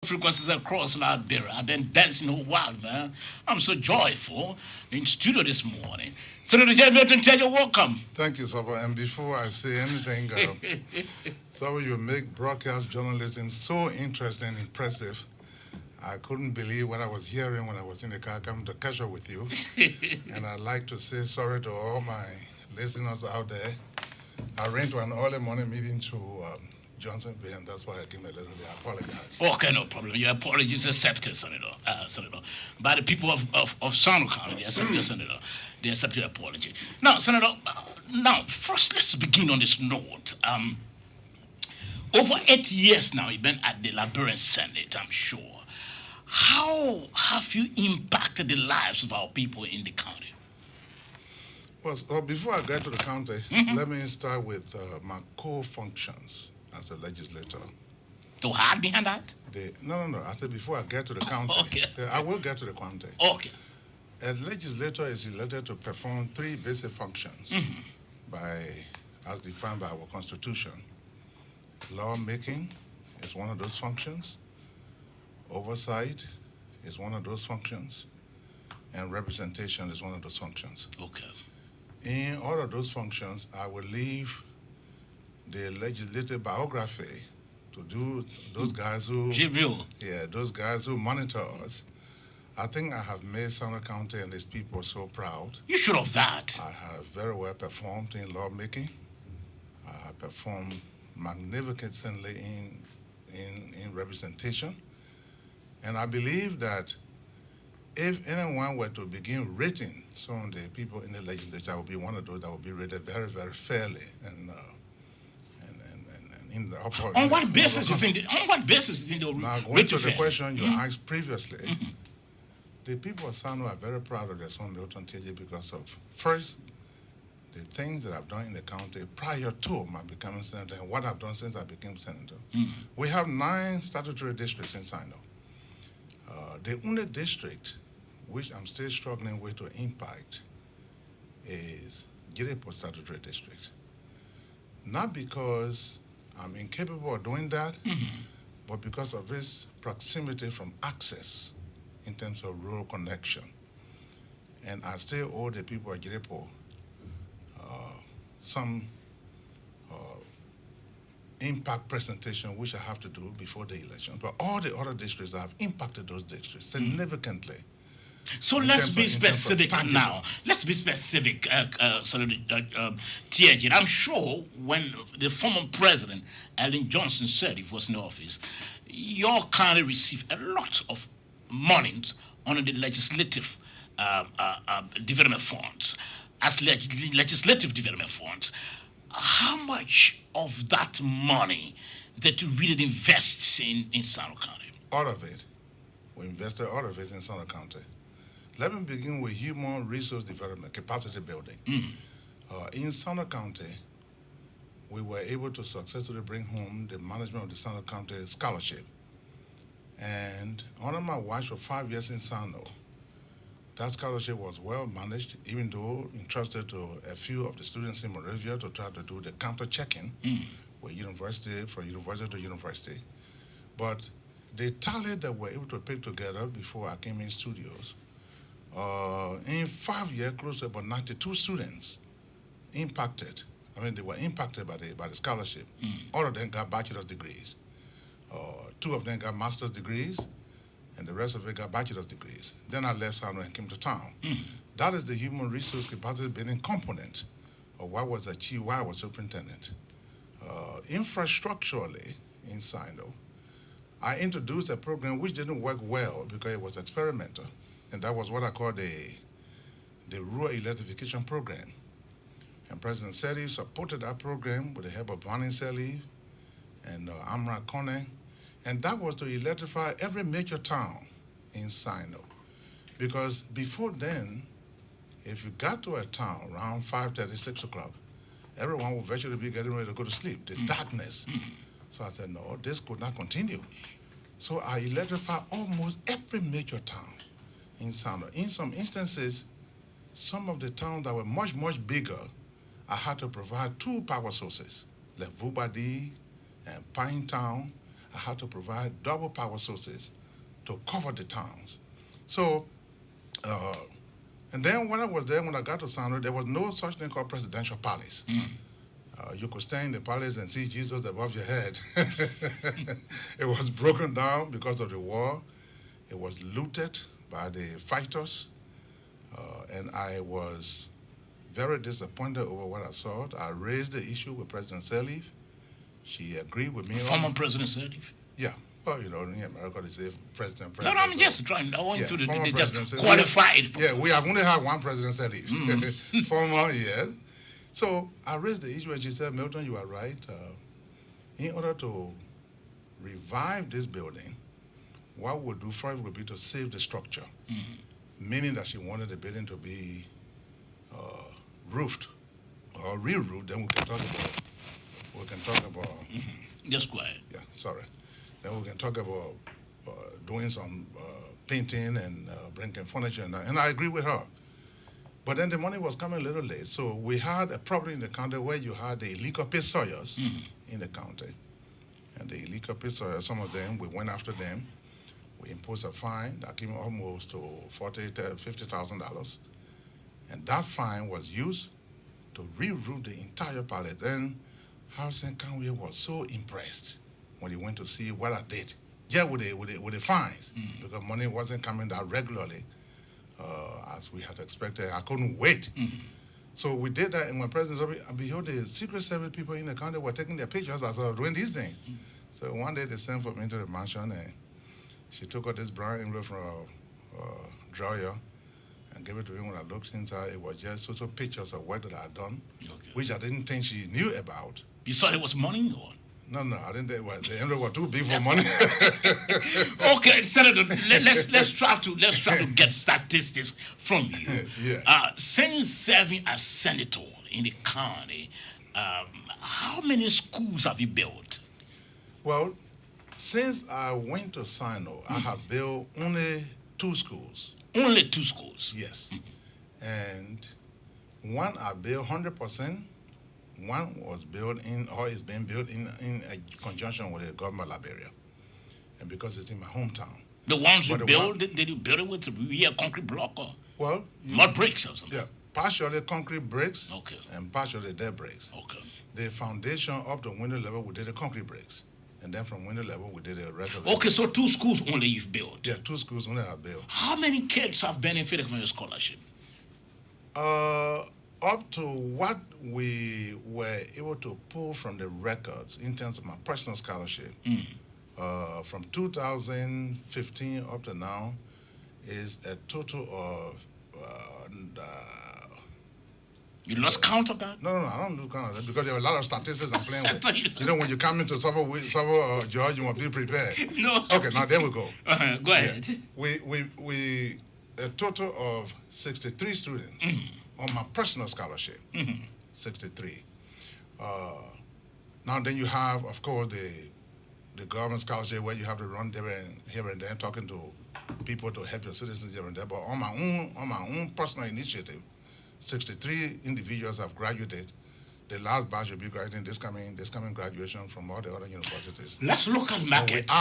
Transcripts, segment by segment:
frequencies across Liberia. I've been dancing a while, man. I'm so joyful in studio this morning. Senator Milton Teahjay, welcome. Thank you, Sorbor. And before I say anything, Sorbor, you make broadcast journalism so interesting and impressive. I couldn't believe what I was hearing when I was in the car coming to catch up with you. And I'd like to say sorry to all my listeners out there. I ran to an early morning meeting to Johnsonville, and that's why I came a little bit. I apologize. Okay, no problem. Your apologies accepted, Senator. By the people of Sinoe County, they accepted, Senator. They accept your apology. Now, Senator, first let's begin on this note. Over 8 years now, you've been at the Liberian Senate, I'm sure. How have you impacted the lives of our people in the county? Well, before I get to the county, let me start with my core functions as a legislator. To hide behind that? No. I said before I get to the county. Okay. I will get to the county. Okay. A legislator is elected to perform three basic functions as defined by our Constitution. Lawmaking is one of those functions. Oversight is one of those functions. And representation is one of those functions. Okay. In all of those functions, I will leave the legislative biography to do those guys who monitor us. I think I have made Sinoe County and its people so proud. You should have that. I have very well performed in lawmaking. I have performed magnificently in representation. And I believe that if anyone were to begin rating some of the people in the legislature, I would be one of those that would be rated very, very fairly and in the upper. On what basis you think? On what basis you think they'll now going to the question you asked previously, the people of Sinoe are very proud of their son Milton Teahjay because of first the things that I've done in the county prior to my becoming senator and what I've done since I became senator. We have 9 statutory districts in Sinoe. The only district which I'm still struggling with to impact is Girepo Statutory District. Not because I'm incapable of doing that, but because of its proximity from access in terms of rural connection. And I still owe the people of Girepo some impact presentation which I have to do before the election. But all the other districts, I have impacted those districts significantly. So let's be specific now. Let's be specific, Senator Teahjay. I'm sure when the former president, Ellen Johnson, said he was in office, your county received a lot of monies under the legislative development funds. As legislative development funds, how much of that money that you really invest in Sinoe County? All of it. We invested all of it in Sinoe County. Let me begin with human resource development, capacity building. In Sinoe County, we were able to successfully bring home the management of the Sinoe County scholarship. And under my watch for 5 years in Sinoe, that scholarship was well managed, even though entrusted to a few of the students in Moravia to try to do the counter checking with university, from university to university. But the tally that we're able to pick together before I came in studios, in 5 years, close to about 92 students impacted. I mean, they were impacted by the scholarship. All of them got bachelor's degrees. 2 of them got master's degrees, and the rest of it got bachelor's degrees. Then I left Sinoe and came to town. That is the human resource capacity building component of what was achieved while I was superintendent. Infrastructurally in Sinoe, I introduced a program which didn't work well because it was experimental, and that was what I call the rural electrification program. And President Sirleaf supported that program with the help of Bonnie Sirleaf and Amra Kone. And that was to electrify every major town in Sinoe. Because before then, if you got to a town around 5:30, 6 o'clock, everyone would virtually be getting ready to go to sleep, the darkness. So I said, no, this could not continue. So I electrified almost every major town in Sinoe. In some instances, some of the towns that were much, much bigger, I had to provide 2 power sources, like Vubadi and Pinetown. I had to provide double power sources to cover the towns. So, and then when I was there, when I got to Sinoe, there was no such thing called presidential palace. You could stand in the palace and see Jesus above your head. It was broken down because of the war. It was looted by the fighters. And I was very disappointed over what I saw. I raised the issue with President Sirleaf. She agreed with me. Former President Sirleaf? Yeah. Well, in America, they say president. No, I'm just trying. I want you to just Sirleaf. qualified. Yeah, we have only had one President Sirleaf. Former, yes. So I raised the issue and she said, Milton, you are right. In order to revive this building, what we'll do first would be to save the structure. Meaning that she wanted the building to be roofed or re-roofed. Then we can talk about. Just quiet. Yeah, sorry. Then we can talk about doing some painting and bringing furniture and I agree with her. But then the money was coming a little late. So we had a problem in the county where you had the illegal pit sawyers in the county. And the illegal pit sawyers, some of them, we went after them. We imposed a fine that came almost to $50,000. And that fine was used to re-roof the entire palace. And Harrison County was so impressed when he went to see what I did. Yeah, with the fines, because money wasn't coming that regularly as we had expected. I couldn't wait. So we did that, and when President behold, the Secret Service people in the county were taking their pictures as I was doing these things. So one day they sent for me into the mansion, and she took out this brown envelope from a drawer and gave it to me. When I looked inside, it was just so pictures of work that I had done, which I didn't think she knew about. You thought it was money, or? No, I didn't think it was. The envelope was too big for money. Okay, Senator, let's try to get statistics from you. Yeah. Since serving as senator in the county, how many schools have you built? Well, since I went to Sinoe, I have built only 2 schools. Only 2 schools? Yes. And one I built 100%. One was built or is being built in a conjunction with the government of Liberia. And because it's in my hometown. The ones you built, did you build it with real concrete block or well, mud bricks or something? Yeah, partially concrete bricks and partially dirt bricks. Okay. The foundation up to window level, we did the concrete bricks. And then from window level, we did the rest of it. Okay, so 2 schools only you've built? Yeah, 2 schools only I've built. How many kids have benefited from your scholarship? Up to what we were able to pull from the records in terms of my personal scholarship, from 2015 up to now, is a total of. You lost count of that? No, I don't lose count of that because there are a lot of statistics I'm playing with. You know, when you come into Sorbor George, you want to be prepared. No. Okay, now there we go. Go ahead. Yeah. We a total of 63 students. On my personal scholarship, 63. Now then you have, of course, the government scholarship where you have to run there and here and there, talking to people to help your citizens here and there. But on my own personal initiative, 63 individuals have graduated. The last batch will be graduating this coming graduation from all the other universities. Let's look at markets.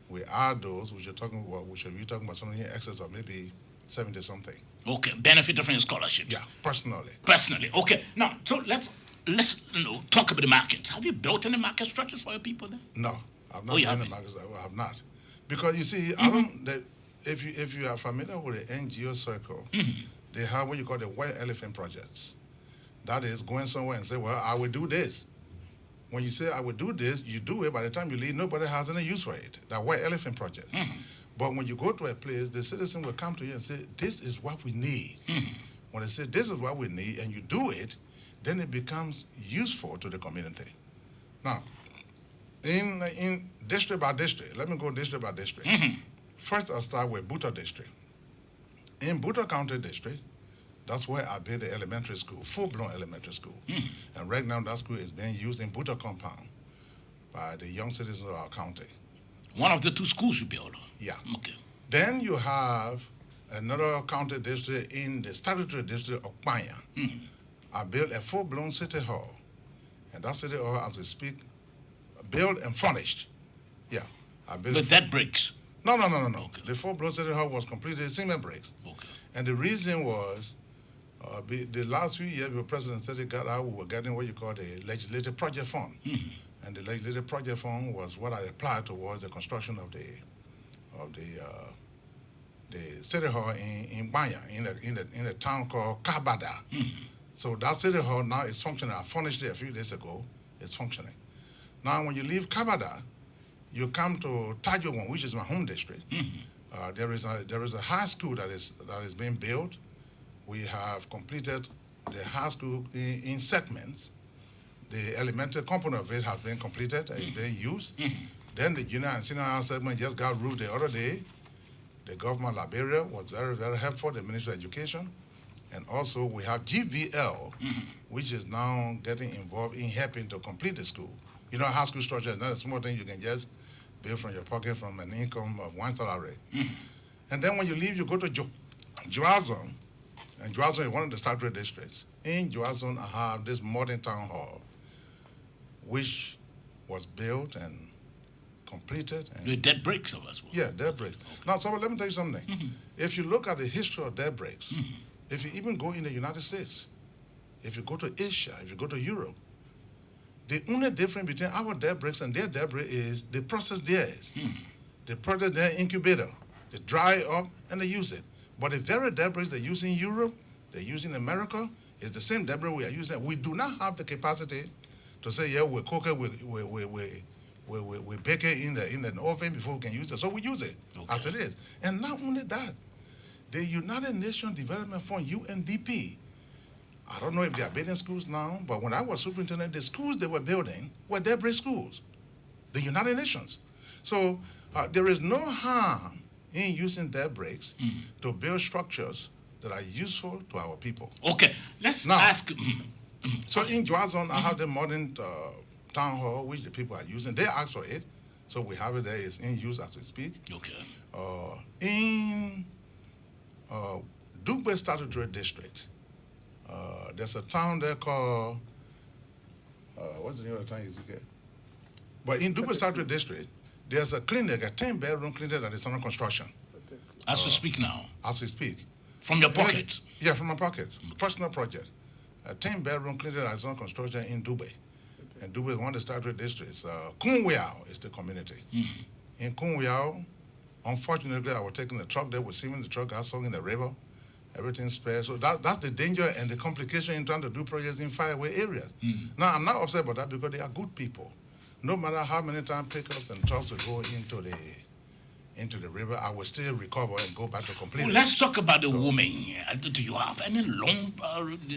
We add those. We should be talking about something in excess of maybe 70 something. Okay, benefit from your scholarship. Yeah, personally. Personally, okay. Now, so let's talk about the markets. Have you built any market structures for your people there? No, I've not done the markets. I have not, because you see, I don't. If you are familiar with the NGO circle, they have what you call the white elephant projects. That is going somewhere and say, well, I will do this. When you say I will do this, you do it. By the time you leave, nobody has any use for it. That white elephant project. But when you go to a place, the citizen will come to you and say, this is what we need. When they say, this is what we need, and you do it, then it becomes useful to the community. Now, in district by district, let me go district by district. First, I'll start with Buto District. In Buto County District, that's where I built the elementary school, full-blown elementary school. And right now, that school is being used in Buto compound by the young citizens of our county. One of the 2 schools you built? Yeah. Okay. Then you have another county district in the statutory district of Panya. I built a full-blown city hall. And that city hall, as we speak, built and furnished. Yeah. I built With that bricks. No. Okay. The full-blown City Hall was completed cement bricks. Okay. And the reason was the last few years, the president said it got out, we were getting what you call the legislative project fund. Mm-hmm. And the legislative project fund was what I applied towards the construction of the city hall in Banya, in a town called Kabada. Mm-hmm. So that city hall now is functioning. I furnished it a few days ago. It's functioning. Now, when you leave Kabada, you come to Teahjay, which is my home district. Mm-hmm. There is a high school that is being built. We have completed the high school in segments. The elementary component of it has been completed. It's being used. Mm-hmm. Then the junior and senior high segment just got roofed the other day. The government of Liberia was very, very helpful, the Ministry of Education. And also we have GVL, which is now getting involved in helping to complete the school. You know, high school structure is not a small thing you can just build from your pocket from an income of one salary. Mm-hmm. And then when you leave, you go to Juazon, and Juazon is one of the Statutory districts. In Juazon, I have this modern town hall, which was built and completed. And With dead bricks of us. yeah, dead bricks. Okay. Now, so let me tell you something. Mm-hmm. If you look at the history of dead bricks, if you even go in the United States, if you go to Asia, if you go to Europe, the only difference between our dead bricks and their dead brick is the process there is. They process their incubator, they dry up and they use it. But the very dead bricks they use in Europe, they use in America, is the same dead brick we are using. We do not have the capacity to say, yeah, we cook it, we bake it in the oven before we can use it. So we use it as it is. And not only that, the United Nations Development Fund, UNDP, I don't know if they are building schools now, but when I was superintendent, the schools they were building were dead brick schools, the United Nations. So there is no harm in using dead bricks to build structures that are useful to our people. Okay, let's now, ask. So in Juazon, I have the modern town hall, which the people are using. They asked for it, so we have it there. It's in use as we speak. Okay. In Dugbe Statutory District, there's a town there called, what's the name of the town you get? But in Dugbe Statutory District, there's a clinic, a 10-bedroom clinic that is under construction. As we speak now. As we speak. From your pocket? Yeah, from my pocket. Personal project. A 10-bedroom clinic that is under construction in Dugbe. And Dugbe is one of the statutory districts. Kunwiao is the community. In Kunwiao, unfortunately, I was taking the truck there, was seeing the truck got sunk in the river. Everything's spare. So that's the danger and the complication in trying to do projects in faraway areas. Now, I'm not upset about that because they are good people. No matter how many times pickups and trucks will go into the river, I will still recover and go back to complete. Well, let's talk about the women. Do you have any loan?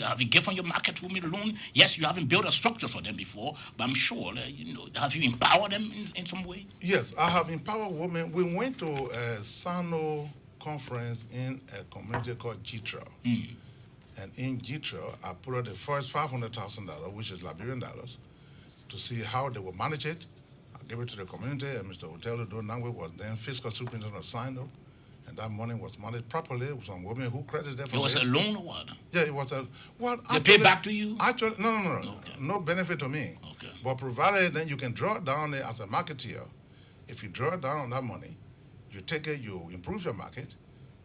Have you given your market women loan? Yes, you haven't built a structure for them before, but I'm sure, have you empowered them in some way? Yes, I have empowered women. We went to a Sinoe conference in a community called Jitra. And in Jitra, I put out the first $500,000, which is Liberian dollars, to see how they would manage it. I gave it to the community, and Mr. Otelo Donangwe was then fiscal superintendent of Sinoe, and that money was managed properly. It was on women who credited for it. It was a loan or what? Yeah, it was a... Well, they pay back to you? Actually, no. Okay. No benefit to me. Okay. But provided then you can draw it down there as a marketeer. If you draw down on that money, you take it, you improve your market,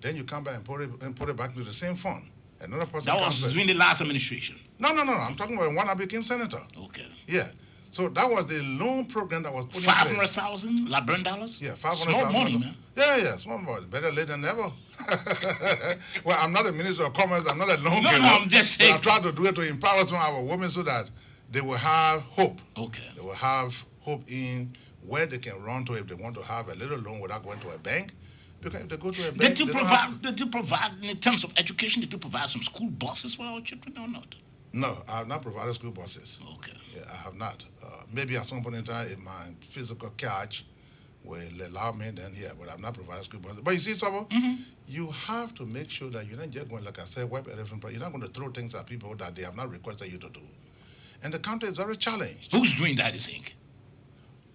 then you come back and put it back into the same fund. Another person... That was during the last administration? No. I'm talking about when I became senator. Okay. Yeah. So that was the loan program that was put in place. 500,000 Liberian dollars? Yeah, 500,000. Small money, man. Yeah, small money. Better late than never. Well, I'm not a minister of commerce. I'm not a loan giver. No, I'm just saying. I try to do it to empower some of our women so that they will have hope. Okay. They will have hope in where they can run to if they want to have a little loan without going to a bank. Because if they go to a bank, did you provide, in terms of education, did you provide some school buses for our children or not? No, I have not provided school buses. Okay. Yeah, I have not. Maybe at some point in time, if my physical catch will allow me, then yeah, but I've not provided school buses. But you see, Sorbor, you have to make sure that you're not just going, like I said, wipe everything. You're not going to throw things at people that they have not requested you to do. And the country is very challenged. Who's doing that, you think?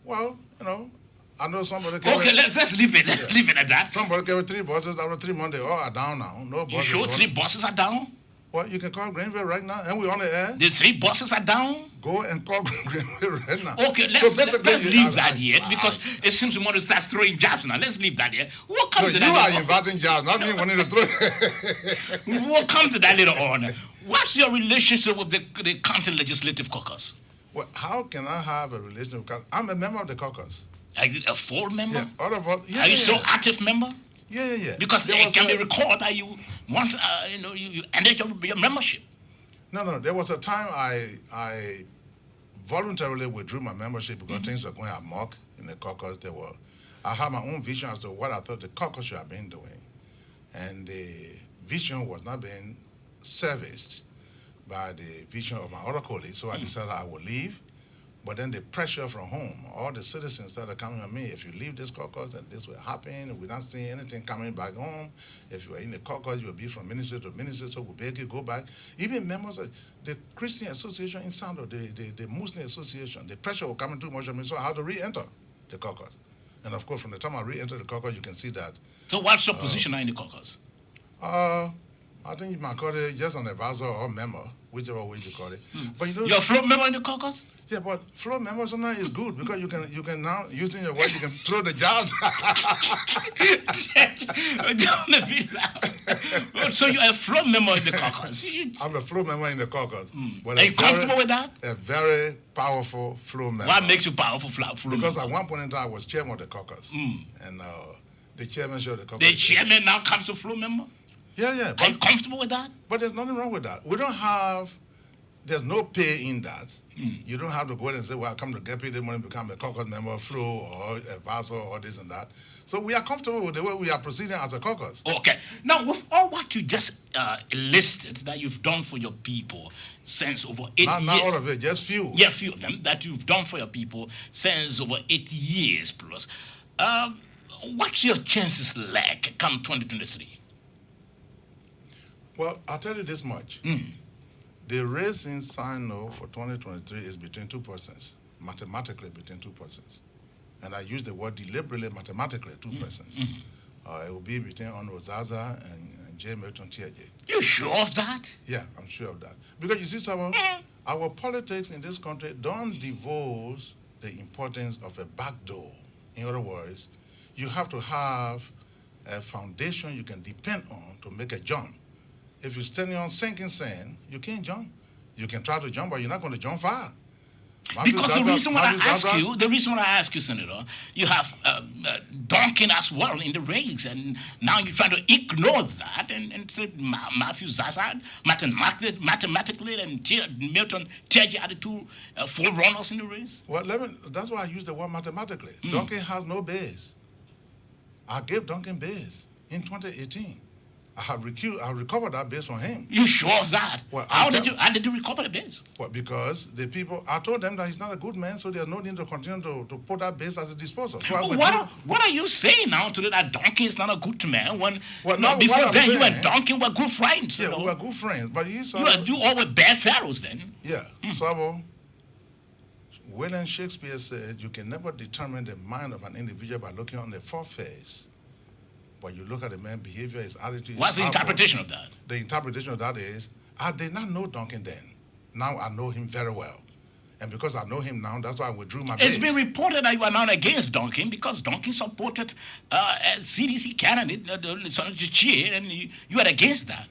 Well, I know somebody... Okay, let's leave it. Leave it at that. Somebody gave 3 buses. After 3 months, they all are down now. No buses. You sure 3 buses are down? Well, you can call Greenville right now, and we're on the air. The 3 buses are down. Go and call Greenville right now. Okay, let's leave that here because it seems we want to start throwing jobs now. Let's leave that here. We'll come to that. You are inviting jobs, not me wanting to throw. We'll come to that later on. What's your relationship with the county legislative caucus? Well, how can I have a relationship with? I'm a member of the caucus. Are you a full member? Yeah, all of us. Yeah, are you still active member? Yeah. Because it can be recorded that you want, you ended your membership. No. There was a time I voluntarily withdrew my membership because things were going amok in the caucus. I had my own vision as to what I thought the caucus should have been doing, and the vision was not being serviced by the vision of my other colleagues. So I decided I would leave. But then the pressure from home, all the citizens started coming on me. If you leave this caucus, then this will happen. We're not seeing anything coming back home. If you are in the caucus, you'll be from ministry to ministry, so we'll beg you go back. Even members of the Christian Association in Sando, the Muslim Association, the pressure was coming too much on me, so I had to re-enter the caucus. And of course, from the time I re-entered the caucus, you can see that. So what's your position now in the caucus? I think you might call it just an advisor or member, whichever way you call it. But you're a floor member in the caucus? Yeah, but floor member sometimes is good because you can now, using your word, you can throw the jobs. Don't be loud. So you're a floor member in the caucus? I'm a floor member in the caucus. Are you comfortable with that? A very powerful floor member. What makes you powerful floor member? Because at one point in time, I was chairman of the caucus. And the chairmanship of the caucus. The chairman now comes to floor member? Yeah. Are you comfortable with that? But there's nothing wrong with that. There's no pay in that. You don't have to go and say, well, I come to get paid the money, become a caucus member, floor, or advisor, or this and that. So we are comfortable with the way we are proceeding as a caucus. Okay. Now, with all what you just listed that you've done for your people since over 8 years. Not all of it, just few. Yeah, few of them that you've done for your people since over 8 years plus. What's your chances like come 2023? Well, I'll tell you this much. The race in Sinoe for 2023 is between 2 persons, mathematically between 2 persons. And I use the word deliberately, mathematically, 2 persons. It will be between Hon. Zaza and J. Milton Teahjay. You sure of that? Yeah, I'm sure of that. Because you see, Sorbor, our politics in this country don't divulge the importance of a back door. In other words, you have to have a foundation you can depend on to make a jump. If you're standing on sinking sand, you can't jump. You can try to jump, but you're not going to jump far. Because the reason why I ask you, Senator, you have Duncan as well in the race, and now you're trying to ignore that and say Matthew Zazad, mathematically, and Milton Teahjay are the 2 forerunners in the race. Well, that's why I use the word mathematically. Duncan has no base. I gave Duncan base in 2018. I recovered that base from him. You sure of that? Well, how did you recover the base? Well, because the people, I told them that he's not a good man, so there's no need to continue to put that base as a disposal. So what are you saying now today that Duncan is not a good man? Before then you and Duncan were good friends. Yeah, we were good friends, but you all were bad fellows then. Yeah, Sorbor, William Shakespeare said, you can never determine the mind of an individual by looking on the foreface. But you look at the man's behavior, his attitude. What's the interpretation of that? The interpretation of that is, I did not know Duncan then. Now I know him very well. And because I know him now, that's why I withdrew my base. It's been reported that you are not against Duncan because Duncan supported CDC candidate, Sorbor George, and you are against that.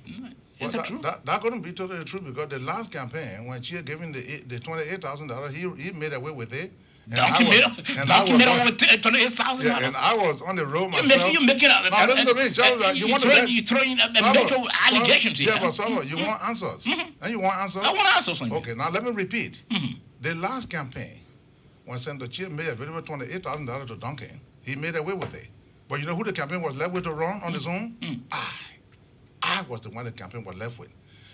Is it true? That couldn't be totally true because the last campaign, when she gave him the $28,000, he made away with it. Duncan made over $28,000. Yeah, and I was on the road myself. You're making up. Now, listen to me, you're throwing mental allegations here. Yeah, but Sorbor, you want answers. And you want answers? I want answers. Okay, now let me repeat. The last campaign, when Senator Chip made available $28,000 to Duncan, he made away with it. But you know who the campaign was left with to run on his own? I was the one the campaign was left with.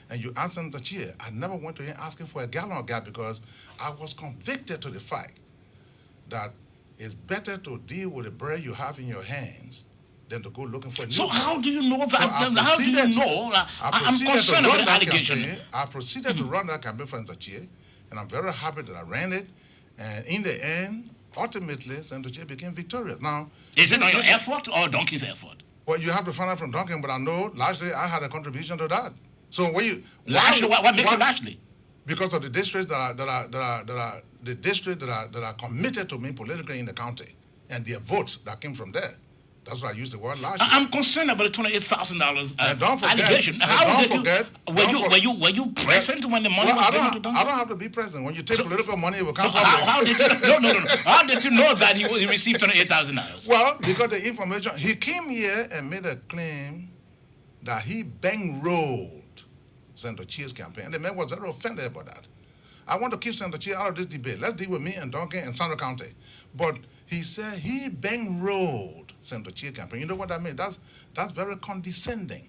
And you asked Senator Chip, I never went to him asking for a gallon of gas because I was convicted to the fact that it's better to deal with the bread you have in your hands than to go looking for a new So bread. how do you know that? How do you know? I'm concerned about the allegation. I proceeded to run that campaign for Senator Chip, and I'm very happy that I ran it. And in the end, ultimately, Senator Chip became victorious. Now, is it on your effort or Duncan's effort? Well, you have to find out from Duncan, but I know largely I had a contribution to that. So when you Lashley, what makes it Lashley? Because of the districts that are committed to me politically in the county, and their votes that came from there. That's why I use the word Lashley. I'm concerned about the $28,000 allegation. Were you present when the money was given to Duncan? I don't have to be present. When you take political money, it will come how did you? No. How did you know that he received $28,000? Well, because the information, he came here and made a claim that he bankrolled Senator Teahjay's campaign, and the man was very offended about that. I want to keep Senator Teahjay out of this debate. Let's deal with me and Duncan and Sinoe County. But he said he bankrolled Senator Teahjay's campaign. You know what I mean? That's very condescending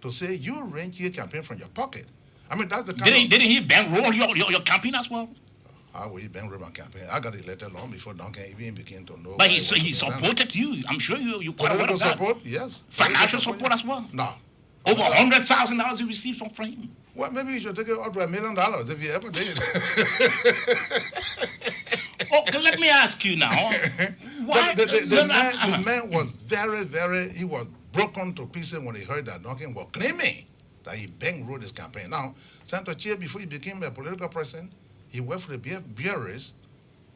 to say you ran Teahjay's campaign from your pocket. I mean, that's the kind Didn't he bankroll your campaign as well? How will he bankroll my campaign? I got elected long before Duncan even began to know. But he supported you. I'm sure you quite aware of that. Political support, yes. Financial support as well. No. Over $100,000 you received from him. Well, maybe you should take it up to $1 million if you ever did. Okay, let me ask you now. Why? The man was he was broken to pieces when he heard that Duncan was claiming that he bankrolled his campaign. Now, Senator Teahjay, before he became a political person, he worked for the bureaus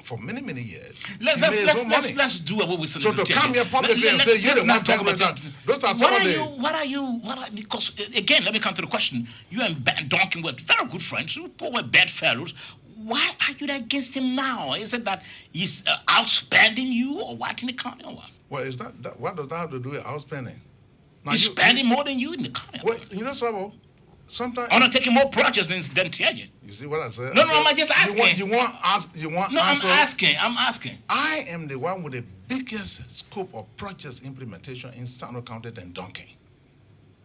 for many, many years. Let's do away with Senator Teahjay. So to come here publicly and say you're the one talking about that, those are some of the... Because, again, let me come to the question. You and Duncan were very good friends. You were bad fellows. Why are you against him now? Is it that he's outspending you or what in the county or what? Well, what does that have to do with outspending? Now, he's spending more than you in the county. Well, you know, Sorbor, sometimes... I'm not taking more projects than Teahjay. You see what I said? No, I'm just asking. You want No, answer? I'm asking. I am the one with the biggest scope of projects implementation in Sinoe County than Duncan.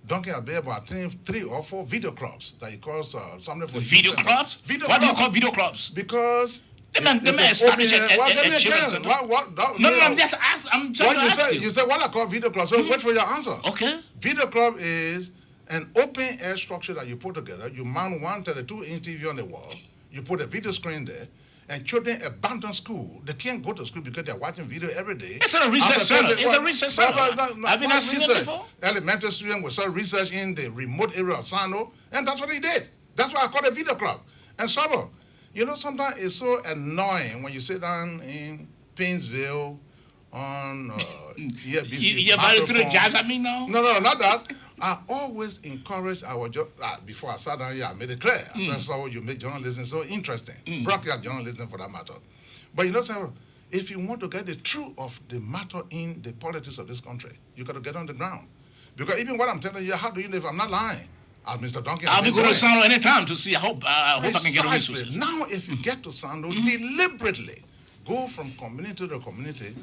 Duncan has been about three or four video clubs that he calls something for video clubs. What do you call video clubs? Because the man established a children's center. No, I'm just asking. I'm trying to ask you. You said what I call video club. So wait for your answer. Okay. Video club is an open air structure that you put together. You mount 132-inch TV on the wall. You put a video screen there. And children abandon school. They can't go to school because they're watching video every day. It's a research center. It's a research center. Have you not seen it before? Elementary students will start research in the remote area of Sinoe, and that's what he did. That's why I call it video club. And Sorbor, you know, sometimes it's so annoying when you sit down in Painesville on You're about to the jabs at me now? No, not that. I always encourage our before I sat down here, I made it clear. I said, Sorbor, you make journalism so interesting. Broadcast journalism for that matter. But you know, Sorbor, if you want to get the truth of the matter in the politics of this country, you got to get on the ground. Because even what I'm telling you, how do you live? I'm not lying. As Mr. Duncan, I'll be going to Sinoe anytime to see. I hope I can get resources. Now, if you get to Sinoe, deliberately go from community to community,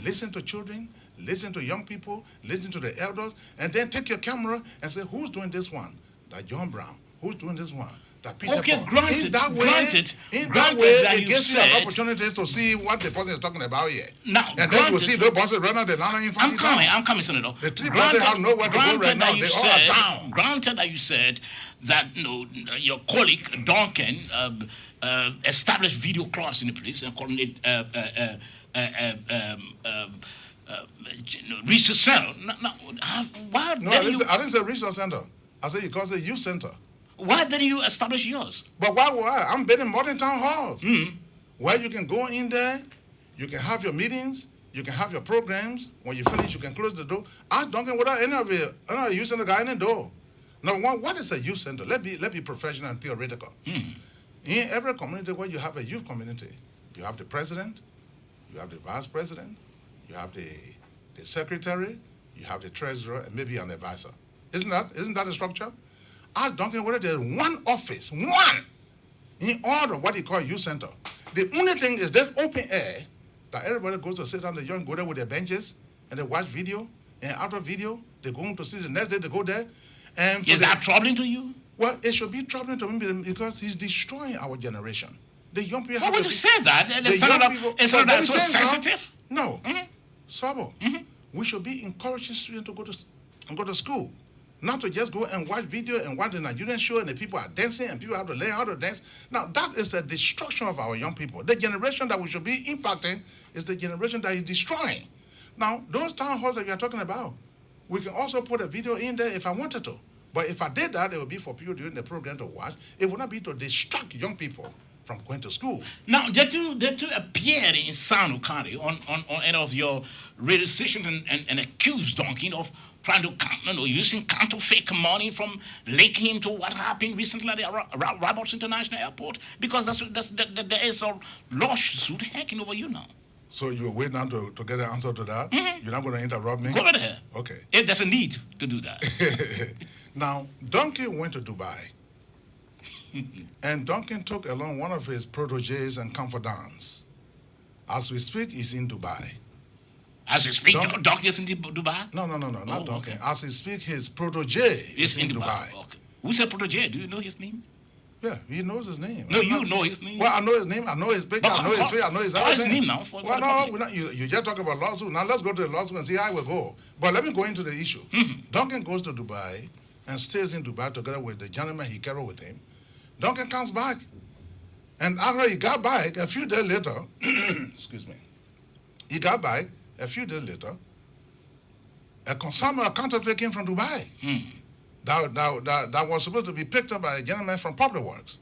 listen to children, listen to young people, listen to the elders, and then take your camera and say, who's doing this one? That John Brown. Who's doing this one? That Peter Paul. Granted. In that way, it gives you an opportunity to see what the person is talking about here. Now, and then you will see those bosses running the line in front of you. I'm coming, Senator. The three bosses have nowhere to go right now. They all are down. Granted that you said that your colleague, Duncan, established video clubs in the place and calling it research center. I didn't say research center. I said he calls it youth center. Why didn't you establish yours? But why? I'm building modern town halls where you can go in there, you can have your meetings, you can have your programs. When you finish, you can close the door. Ask Duncan without any of the youth center guy in the door. Now, what is a youth center? Let be professional and theoretical. In every community where you have a youth community, you have the president, you have the vice president, you have the secretary, you have the treasurer, and maybe an advisor. Isn't that the structure? Ask Duncan whether there's one office, in all of what he calls youth center. The only thing is this open air that everybody goes to sit down, the young go there with their benches, and they watch video, and after video, they go home to sleep. The next day, they go there. And is that troubling to you? Well, it should be troubling to me because he's destroying our generation. The young people... Why would you say that? It's not that so sensitive? No. Sorbor, we should be encouraging students to go to school. Not to just go and watch video and watch the Nigerian show and the people are dancing and people have to learn how to dance. Now, that is a destruction of our young people. The generation that we should be impacting is the generation that is destroying. Now, those town halls that we are talking about, we can also put a video in there if I wanted to. But if I did that, it would be for people during the program to watch. It would not be to distract young people from going to school. Now, did you appear in Sinoe County on any of your radio stations and accuse Duncan of trying to using counterfeit money from linking him to what happened recently at the Roberts International Airport? Because there is a lawsuit hanging over you now. So you're waiting now to get an answer to that? Mm-hmm. You're not going to interrupt me? Go right ahead. Okay. If there's a need to do that. Now, Duncan went to Dubai. And Duncan took along one of his proteges and confidants. As we speak, he's in Dubai. As we speak, Duncan is in Dubai? No, not Duncan. Okay. As we speak, his protege is in Dubai. Okay. Who's a protege? Do you know his name? Yeah, he knows his name. No, you know his name. Well, I know his name. I know his picture. I know his face. I know his everything. His name now. Well, no, we're not, you just talk about lawsuit. Now let's go to the lawsuit and see how it will go. But let me go into the issue. Mm-hmm. Duncan goes to Dubai and stays in Dubai together with the gentleman he carried with him. Duncan comes back. And after he got back, a few days later, excuse me, he got back a few days later, a consignment of counterfeit came from Dubai. That was supposed to be picked up by a gentleman from Public Works.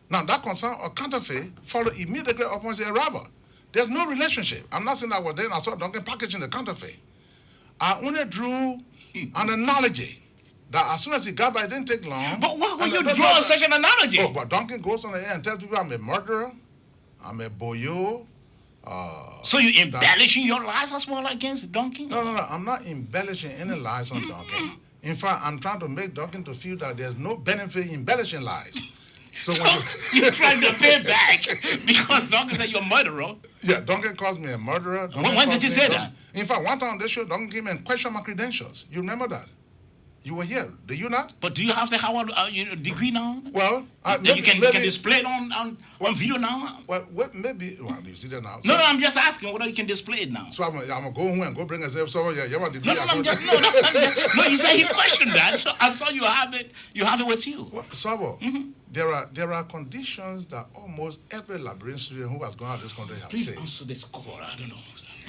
Now, that consignment of counterfeit followed immediately upon his arrival. There's no relationship. I'm not saying I was there and I saw Duncan packaging the counterfeit. I only drew an analogy that as soon as he got back, it didn't take long. But why would you draw such an analogy? Oh, but Duncan goes on the air and tells people I'm a murderer, I'm a boyo. So you're embellishing your lies as well against Duncan? No. I'm not embellishing any lies on Duncan. In fact, I'm trying to make Duncan to feel that there's no benefit in embellishing lies. So you're trying to pay back because Duncan said you're a murderer. Yeah, Duncan calls me a murderer. When did he say that? In fact, one time on this show, Duncan came and questioned my credentials. You remember that? You were here, do you not? But do you have the Howard degree now? Well, you can display it on video now? Well, maybe. Well, you see that now. So, no, I'm just asking whether you can display it now. So I'm going to go home and go bring a so yeah, you want the No, you said he questioned that. So I saw you have it with you. Well, Sorbor, there are conditions that almost every librarian student who has gone out of this country has faced. Please answer this call. I don't know.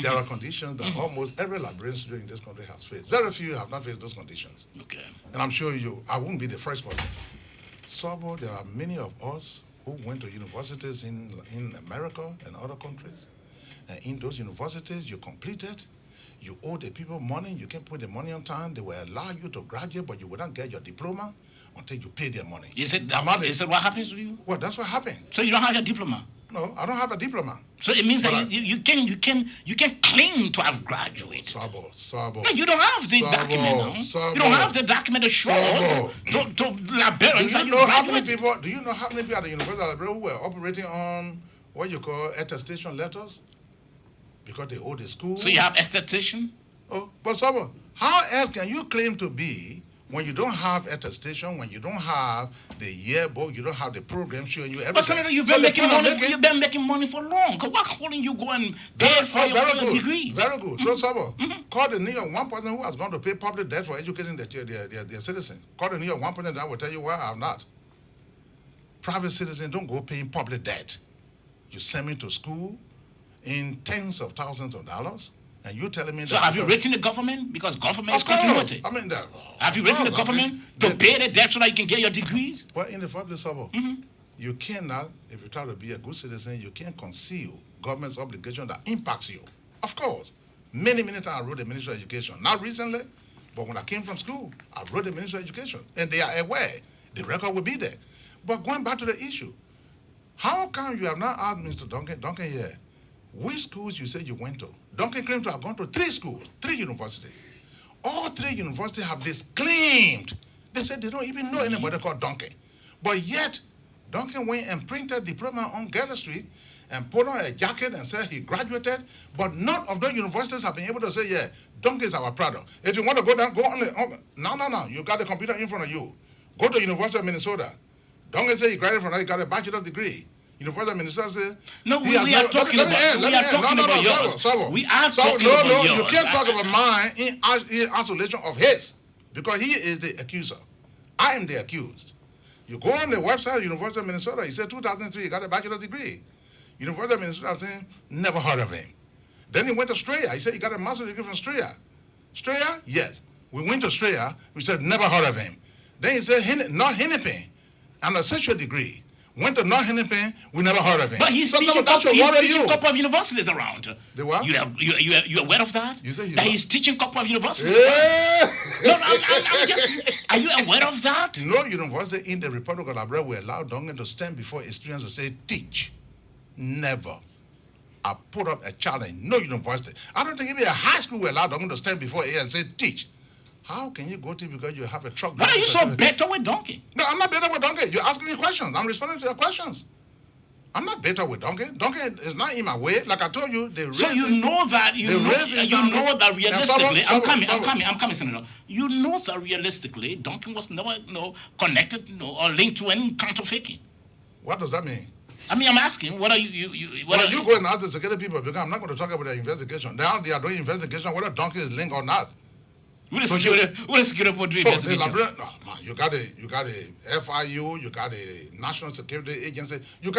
There are conditions that almost every librarian student in this country has faced. Very few have not faced those conditions. Okay. And I'm sure I won't be the first person. Sorbor, there are many of us who went to universities in America and other countries. And in those universities, you completed, you owe the people money, you can't put the money on time, they will allow you to graduate, but you will not get your diploma until you pay their money. Is it what happens to you? Well, that's what happened. So you don't have your diploma? No, I don't have a diploma. So it means that you can claim to have graduated. Sorbor. No, you don't have the document now. You don't have the document to show to librarians. Do you know how many people at the University of Liberia who were operating on what you call attestation letters? Because they owe the school. So you have attestation? Oh, but Sorbor, how else can you claim to be when you don't have attestation, when you don't have the yearbook, you don't have the program showing you everything? But Senator, you've been making money for long. Why couldn't you go and pay for your degree? Very good. So, Sorbor, call the New York one person who has gone to pay public debt for educating their citizens. Call the New York one person that will tell you why I'm not. Private citizens don't go paying public debt. You send me to school in tens of thousands of dollars. And you telling me that... So have you written the government? Because government is continuity. I mean that. Have you written the government to pay the debt so that you can get your degrees? Well, in the first place, Sorbor, you cannot, if you try to be a good citizen, you can't conceal government's obligation that impacts you. Of course. Many times I wrote the Ministry of Education. Not recently, but when I came from school, I wrote the Ministry of Education. And they are aware. The record will be there. But going back to the issue, how come you have not asked Mr. Duncan here, which schools you said you went to? Duncan claimed to have gone to 3 schools, 3 universities. All 3 universities have disclaimed. They said they don't even know anybody called Duncan. But yet, Duncan went and printed diploma on Gather Street and put on a jacket and said he graduated. But none of those universities have been able to say, yeah, Duncan is our product. If you want to go down, go on. No. You got the computer in front of you. Go to University of Minnesota. Duncan said he graduated from there, he got a bachelor's degree. University of Minnesota says... No, we are talking about yours. We are talking about yours. You can't talk about mine in isolation of his, because he is the accuser. I am the accused. You go on the website of University of Minnesota, he said 2003, he got a bachelor's degree. University of Minnesota saying, never heard of him. Then he went to Strayer. He said he got a master's degree from Strayer. Strayer? Yes. We went to Strayer. We said, never heard of him. Then he said, not Hennepin, an associate degree. Went to North Hennepin, we never heard of him. But he's teaching a couple of universities around. The what? You aware of that? You say he's teaching a couple of universities. Yeah. No, I'm just. Are you aware of that? No university in the Republic of Liberia will allow Duncan to stand before a student to say, teach. Never. I put up a challenge. No university. I don't think even a high school will allow Duncan to stand before a and say, teach. How can you go to because you have a truck? Why are you so better with Donkey? No, I'm not better with Donkey. You're asking me questions. I'm responding to your questions. I'm not better with Donkey. Donkey is not in my way. Like I told you, so you know that realistically. I'm coming, Senator. You know that realistically, Donkey was never connected or linked to any counterfeiting. What does that mean? I mean, I'm asking, what are you you go and ask the security people because I'm not going to talk about their investigation. Now they are doing investigation whether Donkey is linked or not. What is security for doing investigation? You got a FIU, you got a National Security Agency. You got